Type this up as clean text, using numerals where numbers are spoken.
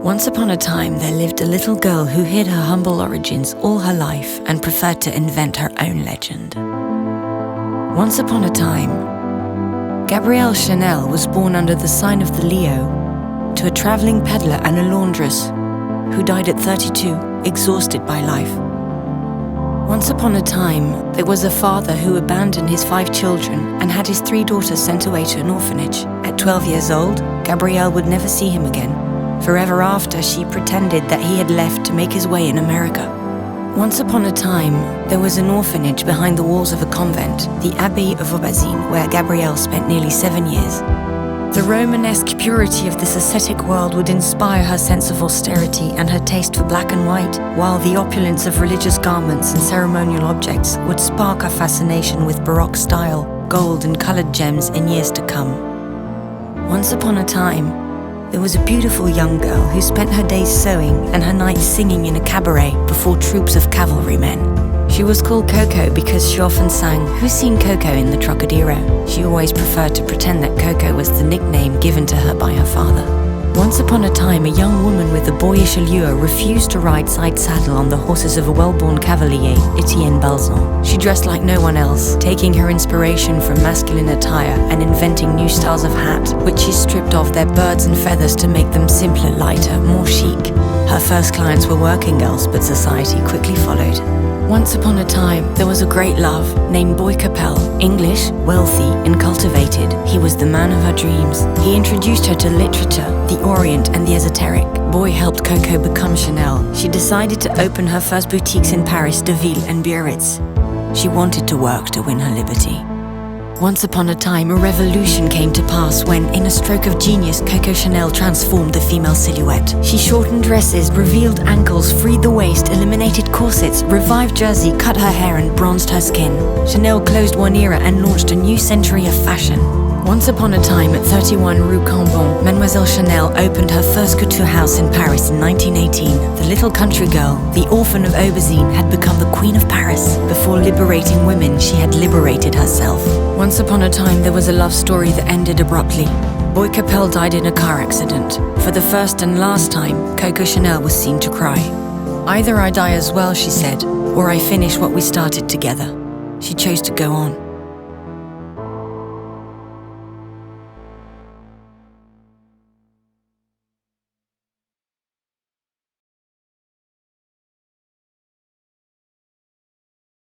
Once upon a time, there lived a little girl who hid her humble origins all her life and preferred to invent her own legend. Once upon a time, Gabrielle Chanel was born under the sign of the Leo to a traveling peddler and a laundress who died at 32, exhausted by life. Once upon a time, there was a father who abandoned his 5 children and had his 3 daughters sent away to an orphanage. At 12 years old, Gabrielle would never see him again. Forever after, she pretended that he had left to make his way in America. Once upon a time, there was an orphanage behind the walls of a convent, the Abbey of Aubazine, where Gabrielle spent nearly 7 years. The Romanesque purity of this ascetic world would inspire her sense of austerity and her taste for black and white, while the opulence of religious garments and ceremonial objects would spark her fascination with Baroque style, gold and colored gems in years to come. Once upon a time, there was a beautiful young girl who spent her days sewing and her nights singing in a cabaret before troops of cavalrymen. She was called Coco because she often sang, "Who's seen Coco in the Trocadero?" She always preferred to pretend that Coco was the nickname given to her by her father. Once upon a time, a young woman with a boyish allure refused to ride side-saddle on the horses of a well-born cavalier, Etienne Balzan. She dressed like no one else, taking her inspiration from masculine attire and inventing new styles of hat, which she stripped off their birds and feathers to make them simpler, lighter, more chic. Her first clients were working girls, but society quickly followed. Once upon a time, there was a great love named Boy Capel. English, wealthy, and cultivated, he was the man of her dreams. He introduced her to literature, the Orient, and the esoteric. Boy helped Coco become Chanel. She decided to open her first boutiques in Paris, Deauville, and Biarritz. She wanted to work to win her liberty. Once upon a time, a revolution came to pass when, in a stroke of genius, Coco Chanel transformed the female silhouette. She shortened dresses, revealed ankles, freed the waist, eliminated corsets, revived jersey, cut her hair and bronzed her skin. Chanel closed one era and launched a new century of fashion. Once upon a time, at 31 Rue Cambon, Mademoiselle Chanel opened her first couture house in Paris in 1918. The little country girl, the orphan of Aubazine, had become the queen of Paris. Before liberating women, she had liberated herself. Once upon a time, there was a love story that ended abruptly. Boy Capel died in a car accident. For the first and last time, Coco Chanel was seen to cry. "Either I die as well," she said, "or I finish what we started together." She chose to go on.